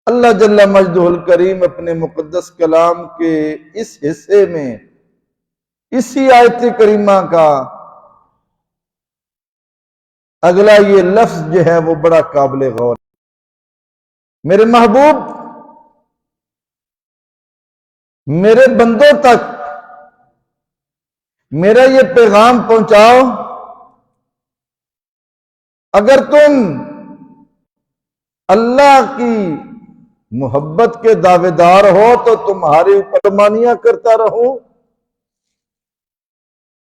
اللہ جل مجدہ الکریم اپنے مقدس کلام کے اس حصے میں اسی آیت کریمہ کا اگلا یہ لفظ جو ہے وہ بڑا قابل غور ہے۔ میرے محبوب، میرے بندوں تک میرا یہ پیغام پہنچاؤ، اگر تم اللہ کی محبت کے دعوے دار ہو تو تمہارے اوپر مانیاں کرتا رہوں۔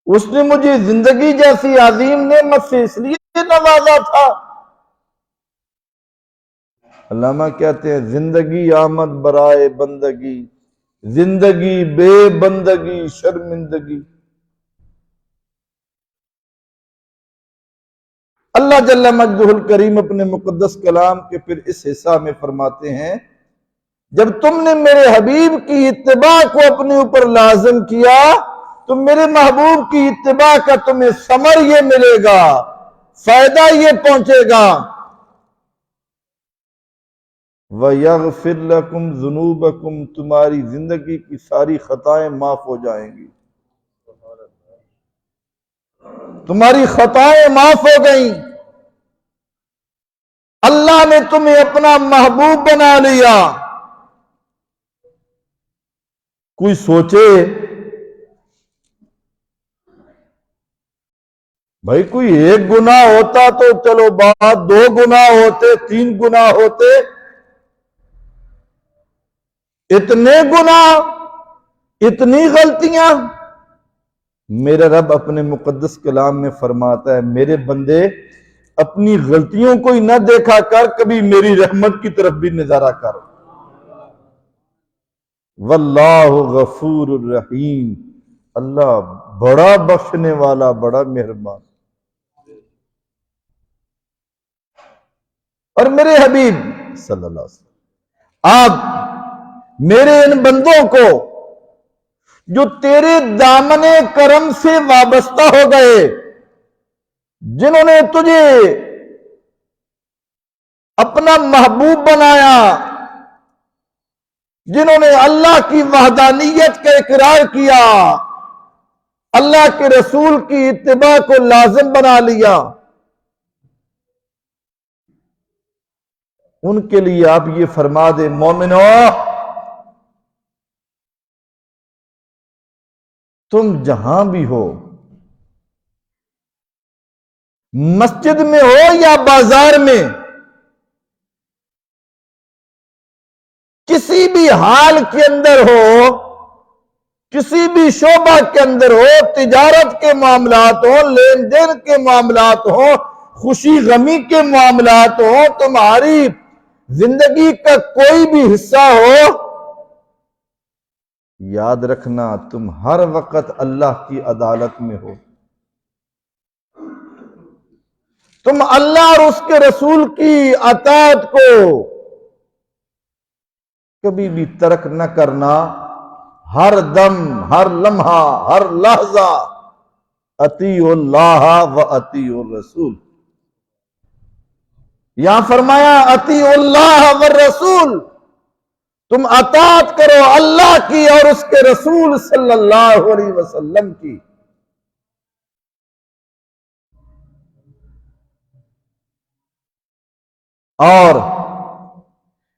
اس نے مجھے زندگی جیسی عظیم نعمت سے اس لیے نوازا تھا۔ علامہ کہتے ہیں زندگی آمد برائے بندگی، زندگی بے بندگی شرمندگی۔ اللہ جل مجدہ الکریم اپنے مقدس کلام کے پھر اس حصہ میں فرماتے ہیں، جب تم نے میرے حبیب کی اتباع کو اپنے اوپر لازم کیا تو میرے محبوب کی اتباع کا تمہیں ثمر یہ ملے گا، فائدہ یہ پہنچے گا۔ وَيَغْفِرْ لَكُمْ ذُنُوبَكُمْ، تمہاری زندگی کی ساری خطائیں معاف ہو جائیں گی، تمہاری خطائیں معاف ہو گئیں۔ اللہ نے تمہیں اپنا محبوب بنا لیا۔ کوئی سوچے بھائی کوئی ایک گناہ ہوتا تو چلو بات، دو گناہ ہوتے، تین گناہ ہوتے، اتنے گناہ، اتنی غلطیاں۔ میرا رب اپنے مقدس کلام میں فرماتا ہے میرے بندے اپنی غلطیوں کو ہی نہ دیکھا کر، کبھی میری رحمت کی طرف بھی نظارہ کر۔ واللہ غفور الرحیم، اللہ بڑا بخشنے والا، بڑا مہربان۔ اور میرے حبیب صلی اللہ علیہ وسلم، آپ میرے ان بندوں کو جو تیرے دامن کرم سے وابستہ ہو گئے، جنہوں نے تجھے اپنا محبوب بنایا، جنہوں نے اللہ کی وحدانیت کا اقرار کیا، اللہ کے رسول کی اتباع کو لازم بنا لیا، ان کے لیے آپ یہ فرما دے مومنو، تم جہاں بھی ہو، مسجد میں ہو یا بازار میں، کسی بھی حال کے اندر ہو، کسی بھی شعبہ کے اندر ہو، تجارت کے معاملات ہو، لین دین کے معاملات ہو، خوشی غمی کے معاملات ہو، تمہاری زندگی کا کوئی بھی حصہ ہو، یاد رکھنا تم ہر وقت اللہ کی عدالت میں ہو۔ تم اللہ اور اس کے رسول کی اطاعت کو کبھی بھی ترک نہ کرنا، ہر دم، ہر لمحہ، ہر لحظہ اطیعوا اللہ و اطیعوا الرسول۔ یہاں فرمایا اطیعوا اللہ والرسول، تم اطاعت کرو اللہ کی اور اس کے رسول صلی اللہ علیہ وسلم کی۔ اور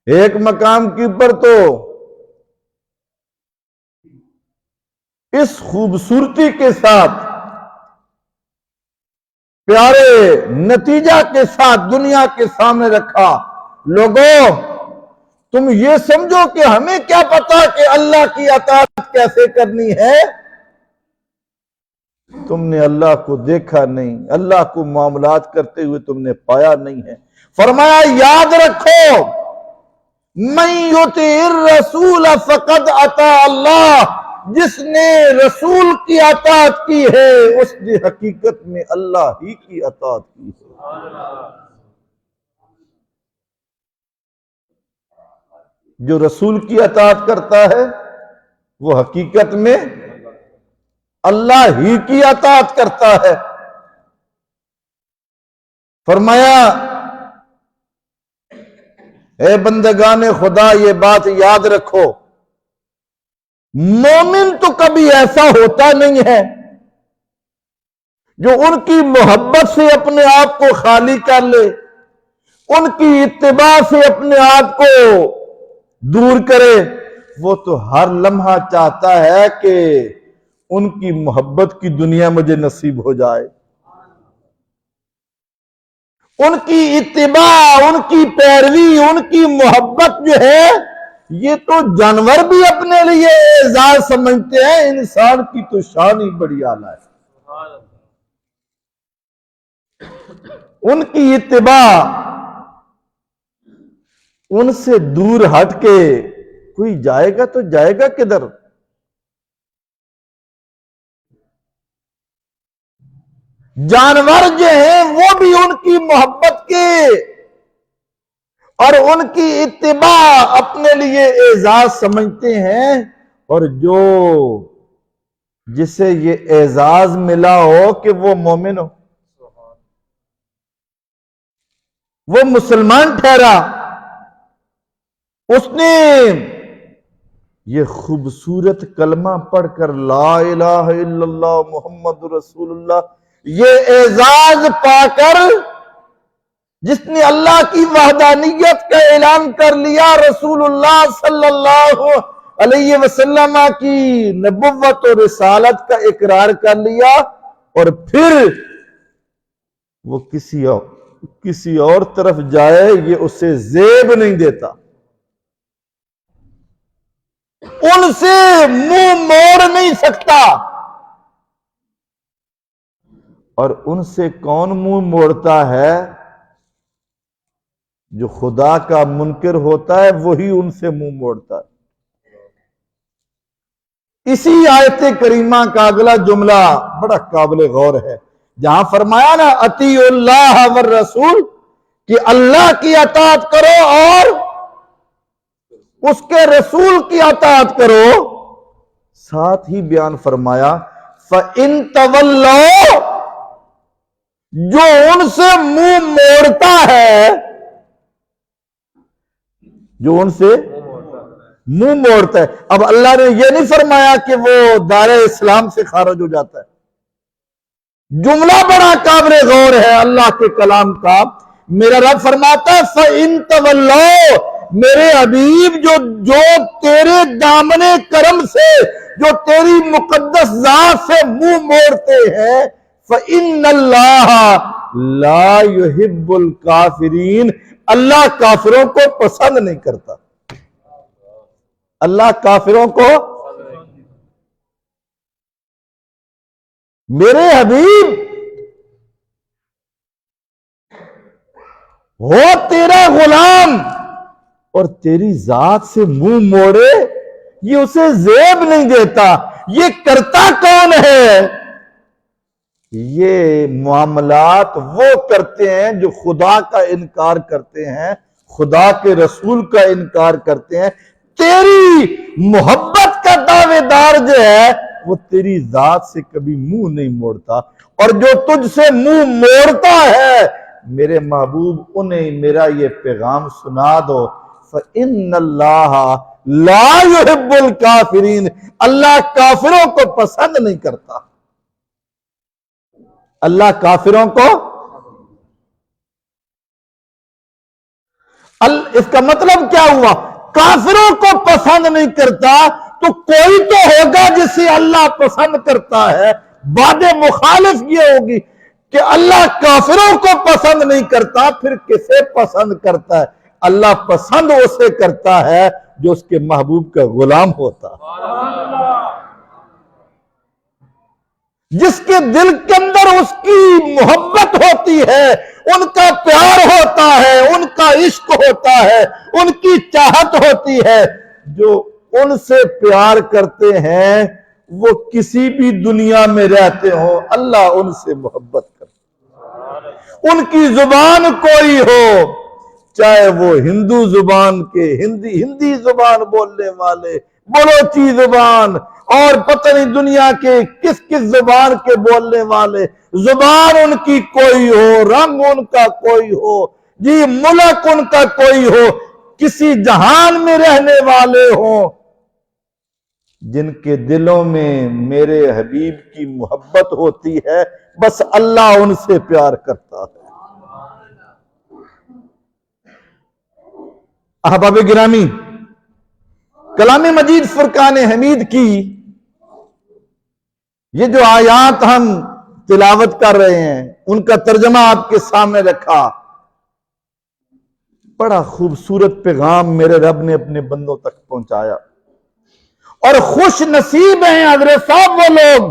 ایک مقام کے اوپر تو اس خوبصورتی کے ساتھ، پیارے نتیجہ کے ساتھ دنیا کے سامنے رکھا، لوگوں تم یہ سمجھو کہ ہمیں کیا پتا کہ اللہ کی اطاعت کیسے کرنی ہے؟ تم نے اللہ کو دیکھا نہیں، اللہ کو معاملات کرتے ہوئے تم نے پایا نہیں ہے۔ فرمایا یاد رکھو من یطع الرسول فقد اطاع اللہ، جس نے رسول کی اطاعت کی ہے اس نے حقیقت میں اللہ ہی کی اطاعت کی ہے۔ جو رسول کی اطاعت کرتا ہے وہ حقیقت میں اللہ ہی کی اطاعت کرتا ہے۔ فرمایا اے بندگان خدا یہ بات یاد رکھو، مومن تو کبھی ایسا ہوتا نہیں ہے جو ان کی محبت سے اپنے آپ کو خالی کر لے، ان کی اتباع سے اپنے آپ کو دور کرے۔ وہ تو ہر لمحہ چاہتا ہے کہ ان کی محبت کی دنیا مجھے نصیب ہو جائے، ان کی اتباع، ان کی پیروی، ان کی محبت جو ہے یہ تو جانور بھی اپنے لیے اعزاز سمجھتے ہیں، انسان کی تو شان ہی بڑی اعلیٰ ہے۔ ان کی اتباع، ان سے دور ہٹ کے کوئی جائے گا تو جائے گا کدھر؟ جانور جو ہیں وہ بھی ان کی محبت کے اور ان کی اتباع اپنے لیے اعزاز سمجھتے ہیں، اور جسے یہ اعزاز ملا ہو کہ وہ مومن ہو، وہ مسلمان ٹھہرا، اس نے یہ خوبصورت کلمہ پڑھ کر لا الہ الا اللہ محمد رسول اللہ یہ اعزاز پا کر، جس نے اللہ کی وحدانیت کا اعلان کر لیا، رسول اللہ صلی اللہ علیہ وسلم کی نبوت اور رسالت کا اقرار کر لیا، اور پھر وہ کسی اور طرف جائے یہ اسے زیب نہیں دیتا، ان سے منہ موڑ نہیں سکتا۔ اور ان سے کون منہ موڑتا ہے؟ جو خدا کا منکر ہوتا ہے وہی ان سے منہ موڑتا ہے۔ اسی آیت کریمہ کا اگلا جملہ بڑا قابل غور ہے، جہاں فرمایا نا اطیعوا اللہ والرسول، کہ اللہ کی اطاعت کرو اور اس کے رسول کی اطاعت کرو، ساتھ ہی بیان فرمایا فَإِن تَوَلَّوْا، جو ان سے منہ موڑتا ہے، جو ان سے منہ موڑتا ہے۔ اب اللہ نے یہ نہیں فرمایا کہ وہ دار اسلام سے خارج ہو جاتا ہے، جملہ بڑا قابل غور ہے اللہ کے کلام کا۔ میرا رب فرماتا ہے فَإِن تَوَلَّوْا، میرے حبیب جو تیرے دامن کرم سے، جو تیری مقدس ذات سے منہ موڑتے ہیں، فَإِنَّ اللَّهَ لَا يُحِبُّ الْكَافِرِينَ، اللہ کافروں کو پسند نہیں کرتا، اللہ کافروں کو۔ میرے حبیب ہو تیرا غلام اور تیری ذات سے منہ موڑے، یہ اسے زیب نہیں دیتا۔ یہ کرتا کون ہے؟ یہ معاملات وہ کرتے ہیں جو خدا کا انکار کرتے ہیں، خدا کے رسول کا انکار کرتے ہیں۔ تیری محبت کا دعوے دار جو ہے وہ تیری ذات سے کبھی منہ نہیں موڑتا، اور جو تجھ سے منہ موڑتا ہے میرے محبوب انہیں میرا یہ پیغام سنا دو، فَإِنَّ اللَّهَ لَا يُحِبُّ الْكَافِرِينَ، اللہ کافروں کو پسند نہیں کرتا، اللہ کافروں کو۔ اس کا مطلب کیا ہوا؟ کافروں کو پسند نہیں کرتا تو کوئی تو ہوگا جسے اللہ پسند کرتا ہے۔ بات مخالف یہ ہوگی کہ اللہ کافروں کو پسند نہیں کرتا، پھر کسے پسند کرتا ہے؟ اللہ پسند اسے کرتا ہے جو اس کے محبوب کا غلام ہوتا، جس کے دل کے اندر اس کی محبت ہوتی ہے، ان کا پیار ہوتا ہے، ان کا عشق ہوتا ہے، ان کی چاہت ہوتی ہے۔ جو ان سے پیار کرتے ہیں وہ کسی بھی دنیا میں رہتے ہوں، اللہ ان سے محبت کرتا ہے۔ ان کی زبان کوئی ہو، چاہے وہ ہندو زبان کے ہندی زبان بولنے والے، بلوچی زبان، اور پتہ نہیں دنیا کے کس زبان کے بولنے والے، زبان ان کی کوئی ہو، رنگ ان کا کوئی ہو، جی ملک ان کا کوئی ہو، کسی جہان میں رہنے والے ہوں، جن کے دلوں میں میرے حبیب کی محبت ہوتی ہے، بس اللہ ان سے پیار کرتا ہے۔ احباب گرامی، کلام مجید فرقان حمید کی یہ جو آیات ہم تلاوت کر رہے ہیں، ان کا ترجمہ آپ کے سامنے رکھا، بڑا خوبصورت پیغام میرے رب نے اپنے بندوں تک پہنچایا۔ اور خوش نصیب ہیں حضرت صاحب وہ لوگ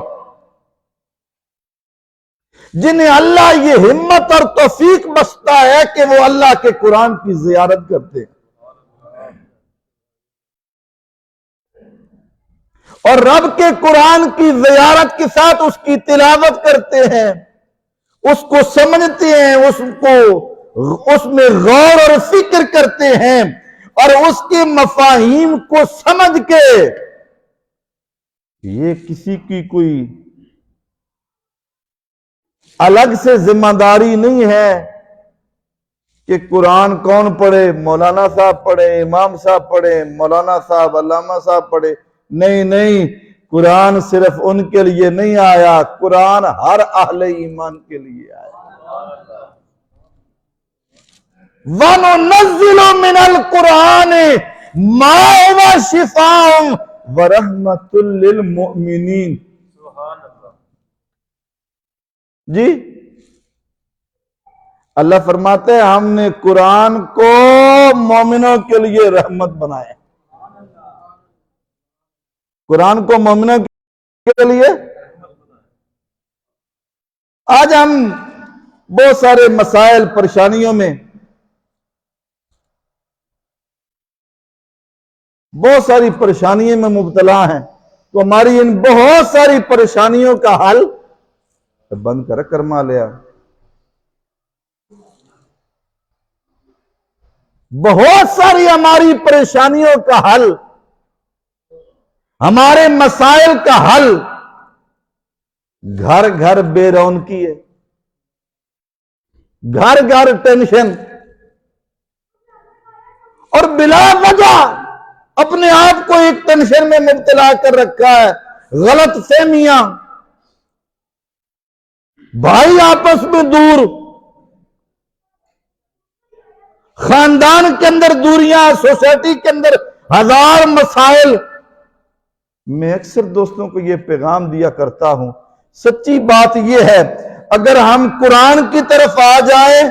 جنہیں اللہ یہ ہمت اور توفیق بخشتا ہے کہ وہ اللہ کے قرآن کی زیارت کرتے ہیں اور رب کے قرآن کی زیارت کے ساتھ اس کی تلاوت کرتے ہیں، اس کو سمجھتے ہیں، اس میں غور اور فکر کرتے ہیں، اور اس کے مفاہیم کو سمجھ کے یہ کسی کی کوئی الگ سے ذمہ داری نہیں ہے کہ قرآن کون پڑھے، مولانا صاحب پڑھے، امام صاحب پڑھے، مولانا صاحب، علامہ صاحب پڑھے۔ نہیں، قرآن صرف ان کے لیے نہیں آیا، قرآن ہر اہل ایمان کے لیے آیا۔ وَنُنَزِّلُ مِنَ الْقُرْآنِ مَا هُوَ شِفَاءٌ وَرَحْمَةٌ لِّلْمُؤْمِنِينَ۔ جی اللہ فرماتے ہیں ہم نے قرآن کو مومنوں کے لیے رحمت بنایا۔ قرآن کو مومنوں کے لیے، آج ہم بہت سارے مسائل پریشانیوں میں بہت ساری پریشانیوں میں مبتلا ہیں، تو ہماری ان بہت ساری پریشانیوں کا حل بند کر کرما لیا۔ بہت ساری ہماری پریشانیوں کا حل، ہمارے مسائل کا حل، گھر گھر بے رونقی ہے، گھر گھر ٹینشن، اور بلا وجہ اپنے آپ کو ایک ٹینشن میں مبتلا کر رکھا ہے، غلط فہمیاں، بھائی آپس میں دور، خاندان کے اندر دوریاں، سوسائٹی کے اندر ہزار مسائل۔ میں اکثر دوستوں کو یہ پیغام دیا کرتا ہوں، سچی بات یہ ہے، اگر ہم قرآن کی طرف آ جائیں،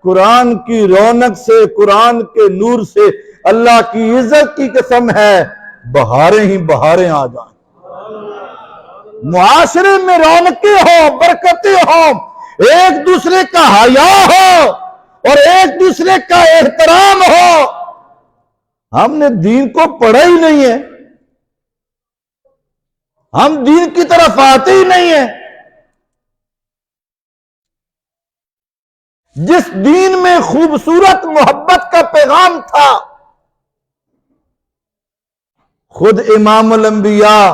قرآن کی رونق سے، قرآن کے نور سے، اللہ کی عزت کی قسم ہے، بہاریں ہی بہاریں آ جائیں، معاشرے میں رونقیں ہوں، برکتیں ہوں، ایک دوسرے کا حیا ہو اور ایک دوسرے کا احترام ہو۔ ہم نے دین کو پڑھا ہی نہیں ہے، ہم دین کی طرف آتے ہی نہیں ہیں۔ جس دین میں خوبصورت محبت کا پیغام تھا، خود امام الانبیاء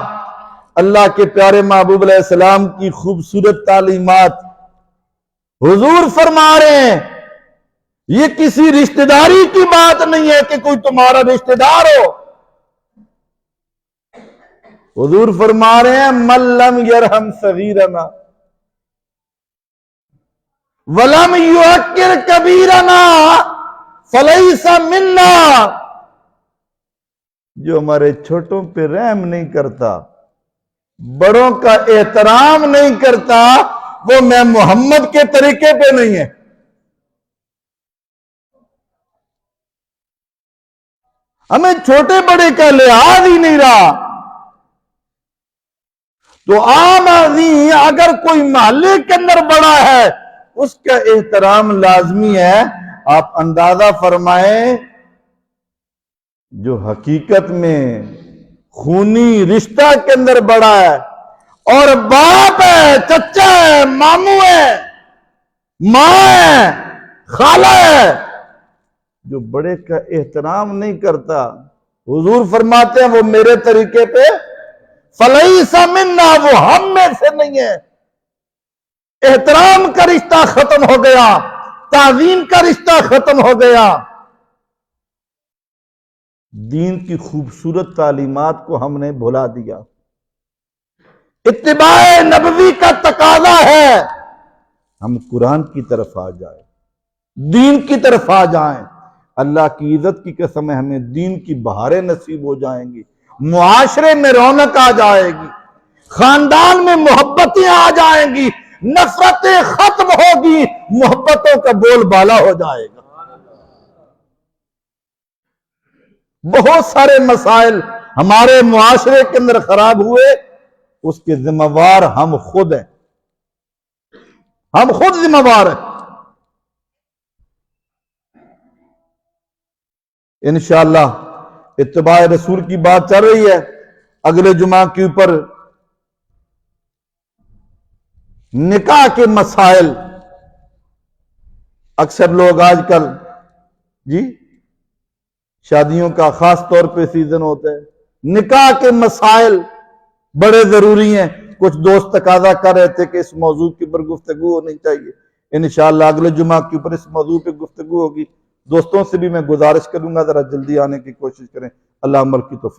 اللہ کے پیارے محبوب علیہ السلام کی خوبصورت تعلیمات، حضور فرما رہے ہیں یہ کسی رشتہ داری کی بات نہیں ہے کہ کوئی تمہارا رشتہ دار ہو۔ حضور فرما رہے ہیں من لم یرحم صغیرنا ولم یوقر کبیرنا فلیس منا، جو ہمارے چھوٹوں پہ رحم نہیں کرتا، بڑوں کا احترام نہیں کرتا، وہ میں محمد کے طریقے پہ نہیں ہے۔ ہمیں چھوٹے بڑے کا لحاظ ہی نہیں رہا۔ تو عام آدمی اگر کوئی محلے کے اندر بڑا ہے، اس کا احترام لازمی ہے۔ آپ اندازہ فرمائیں، جو حقیقت میں خونی رشتہ کے اندر بڑا ہے، اور باپ ہے، چچا ہے، ماموں ہے، ماں ہے، خالہ ہے، جو بڑے کا احترام نہیں کرتا، حضور فرماتے ہیں وہ میرے طریقے پہ فلیس منا، وہ ہم میں سے نہیں ہے۔ احترام کا رشتہ ختم ہو گیا، تعظیم کا رشتہ ختم ہو گیا۔ دین کی خوبصورت تعلیمات کو ہم نے بھلا دیا۔ اتباع نبوی کا تقاضا ہے ہم قرآن کی طرف آ جائیں، دین کی طرف آ جائیں۔ اللہ کی عزت کی قسم ہے ہمیں دین کی بہاریں نصیب ہو جائیں گی، معاشرے میں رونق آ جائے گی، خاندان میں محبتیں آ جائیں گی، نفرتیں ختم ہوگی، محبتوں کا بول بالا ہو جائے گا۔ بہت سارے مسائل ہمارے معاشرے کے اندر خراب ہوئے، اس کے ذمہ وار ہم خود ہیں، ہم خود ذمہ وار ہیں۔ انشاءاللہ اتباع رسول کی بات چل رہی ہے، اگلے جمعہ کے اوپر نکاح کے مسائل۔ اکثر لوگ آج کل شادیوں کا خاص طور پہ سیزن ہوتا ہے، نکاح کے مسائل بڑے ضروری ہیں۔ کچھ دوست تقاضا کر رہے تھے کہ اس موضوع کے اوپر گفتگو ہونی چاہیے، انشاءاللہ اگلے جمعہ کے اوپر اس موضوع پہ گفتگو ہوگی۔ دوستوں سے بھی میں گزارش کروں گا ذرا جلدی آنے کی کوشش کریں۔ اللہ عمل کی توفیق